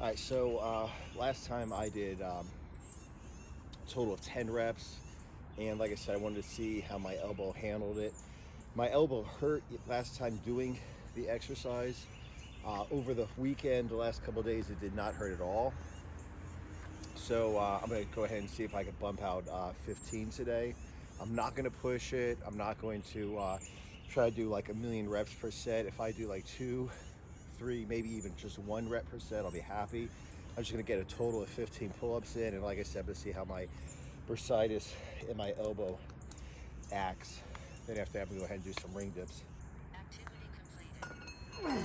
All right, so last time I did a total of 10 reps, and like I said, I wanted to see how my elbow handled it. My elbow hurt last time doing the exercise. Over the weekend, the last couple of days, it did not hurt at all. So I'm going to go ahead and see if I can bump out 15 today. I'm not going to push it. I'm not going to try to do like a million reps per set. If I do like 2, 3, maybe even just 1 rep per set, I'll be happy. I'm just going to get a total of 15 pull-ups in, and like I said, to see how my bursitis in my elbow acts. Then after that, I'm going to go ahead and do some ring dips. Activity completed.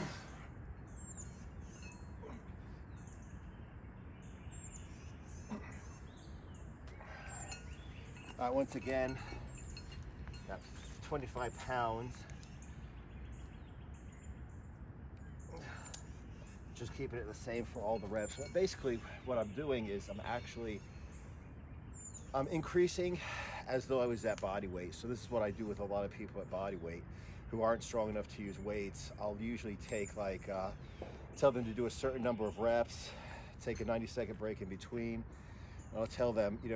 Once again, got 25 pounds. Just keeping it the same for all the reps. But basically, what I'm doing is I'm increasing as though I was at body weight. So this is what I do with a lot of people at body weight who aren't strong enough to use weights. I'll usually take tell them to do a certain number of reps, take a 90-second break in between. And I'll tell them, I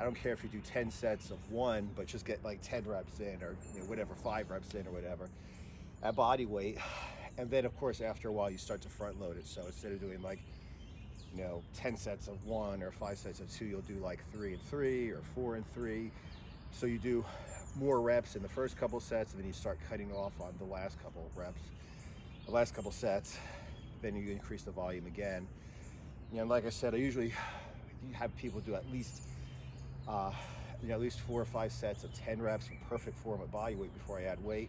don't care if you do 10 sets of 1, but just get like 10 reps in, or whatever, 5 reps in or whatever at body weight. And then of course, after a while, you start to front load it. So instead of doing 10 sets of 1 or 5 sets of 2, you'll do like 3 and 3 or 4 and 3. So you do more reps in the first couple sets, and then you start cutting off on the last couple reps, the last couple sets. Then you increase the volume again. Like I said, I usually have people do at least 4 or 5 sets of 10 reps in perfect form at body weight before I add weight.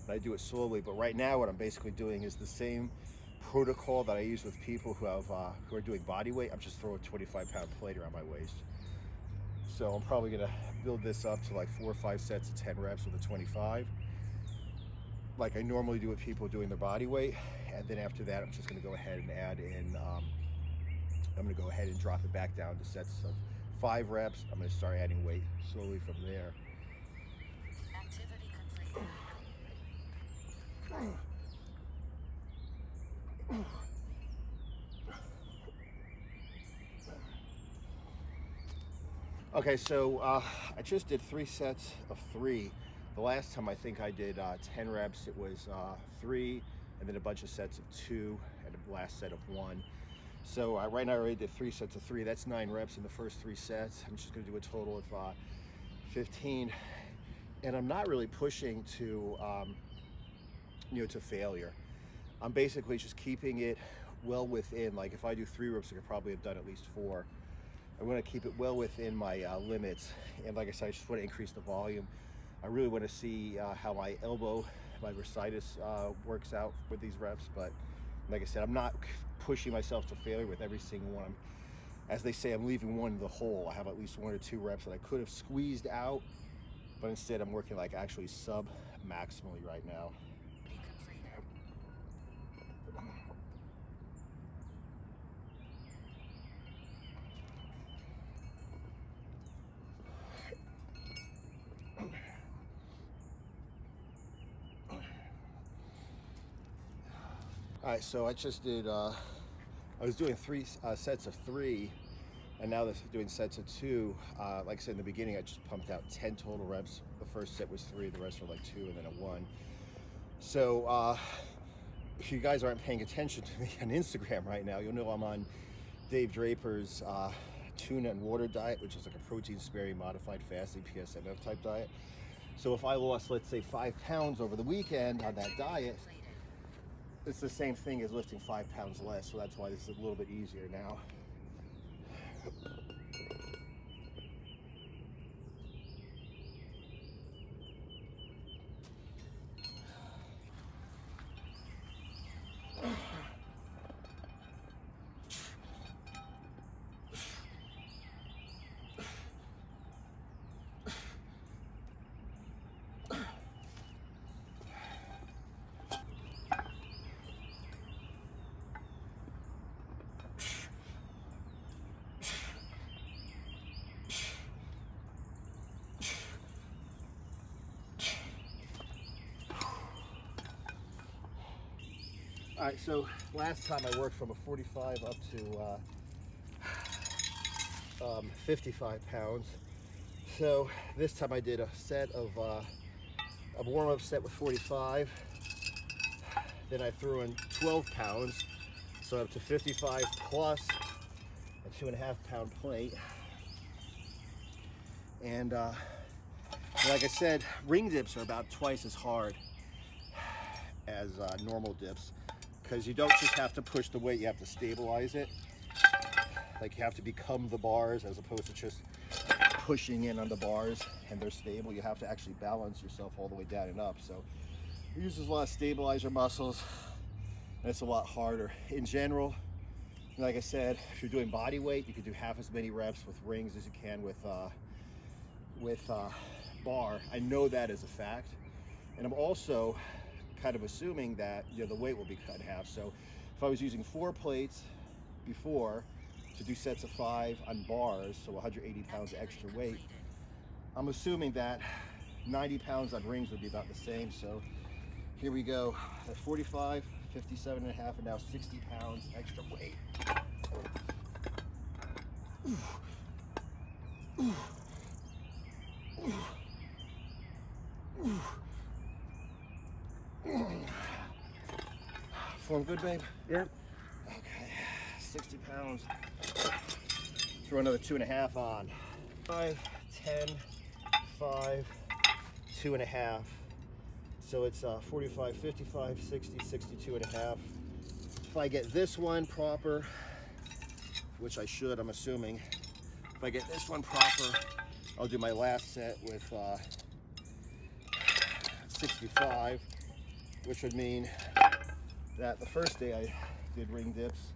And I do it slowly. But right now, what I'm basically doing is the same protocol that I use with people who are doing body weight. I'm just throwing a 25-pound plate around my waist. So I'm probably gonna build this up to like 4 or 5 sets of 10 reps with a 25, like I normally do with people doing their body weight. And then after that, I'm just gonna go ahead and add in. I'm gonna go ahead and drop it back down to sets of 5 reps. I'm gonna start adding weight slowly from there. Activity completed. Okay, so I just did 3 sets of 3. The last time I think I did 10 reps, it was 3, and then a bunch of sets of 2, and a last set of 1. So right now I already did 3 sets of 3. That's 9 reps in the first 3 sets. I'm just gonna do a total of 15. And I'm not really pushing to, to failure. I'm basically just keeping it well within, like if I do 3 reps, I could probably have done at least 4. I'm going to keep it well within my limits. And like I said, I just want to increase the volume. I really want to see how my elbow, my bursitis works out with these reps. But like I said, I'm not pushing myself to failure with every single one. As they say, I'm leaving one in the hole. I have at least 1 or 2 reps that I could have squeezed out, but instead I'm working like actually sub-maximally right now. All right, so I just did, I was doing 3 sets of 3, and now this is doing sets of 2. Like I said in the beginning, I just pumped out 10 total reps. The first set was 3, the rest were like 2, and then a 1. So if you guys aren't paying attention to me on Instagram right now, you'll know I'm on Dave Draper's tuna and water diet, which is like a protein-sparing modified fasting PSMF type diet. So if I lost, let's say, 5 pounds over the weekend on that diet, it's the same thing as lifting 5 pounds less. So that's why this is a little bit easier now. right, so last time I worked from a 45 up to 55 pounds. So this time I did a set of a warm-up set with 45. Then I threw in 12 pounds, so up to 55 plus a 2.5 pound plate. And like I said, ring dips are about twice as hard as normal dips, because you don't just have to push the weight, you have to stabilize it. Like you have to become the bars as opposed to just pushing in on the bars and they're stable. You have to actually balance yourself all the way down and up. So it uses a lot of stabilizer muscles and it's a lot harder. In general, like I said, if you're doing body weight, you can do half as many reps with rings as you can with bar. I know that is a fact. And I'm also kind of assuming that, you know, the weight will be cut in half. So if I was using 4 plates before to do sets of 5 on bars, so 180 pounds extra weight, I'm assuming that 90 pounds on rings would be about the same. So here we go at 45, 57.5, and now 60 pounds extra weight. Form good, babe? Yep. Okay, 60 pounds. Throw another 2.5 on. 5, 10, 5, 2.5. So it's 45, 55, 60, 62.5. If I get this one proper, which I should, I'm assuming, if I get this one proper, I'll do my last set with 65, which would mean that the first day I did ring dips,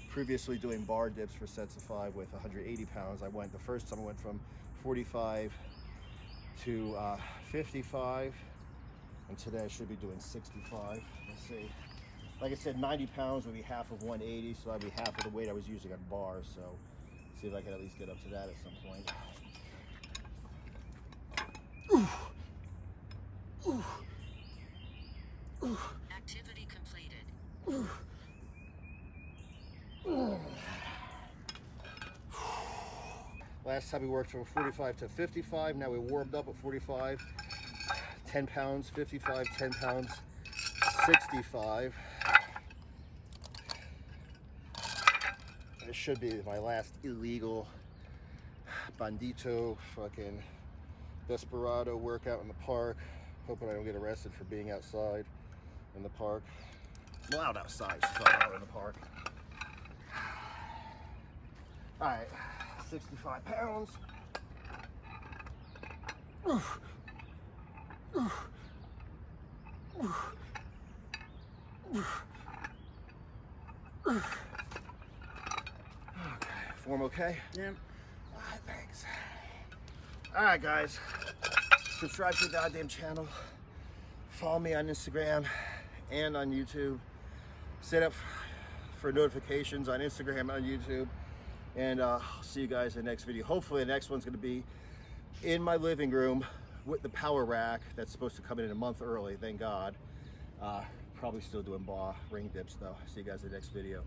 previously doing bar dips for sets of 5 with 180 pounds, the first time I went from 45 to 55, and today I should be doing 65. Let's see. Like I said, 90 pounds would be half of 180, so that'd be half of the weight I was using on bars. So see if I can at least get up to that at some point. Activity completed. Last time we worked from 45 to 55. Now we warmed up at 45. 10 pounds, 55, 10 pounds, 65. This should be my last illegal bandito fucking desperado workout in the park. Hoping I don't get arrested for being outside in the park. I'm allowed outside, so I'm out in the park. All right, 65 pounds. Okay, form okay? Yep. All right, thanks. All right, guys, subscribe to the goddamn channel. Follow me on Instagram and on YouTube. Set up for notifications on Instagram and on YouTube. And I'll see you guys in the next video. Hopefully the next one's gonna be in my living room with the power rack that's supposed to come in a month early, thank God. Probably still doing bar ring dips though. See you guys in the next video.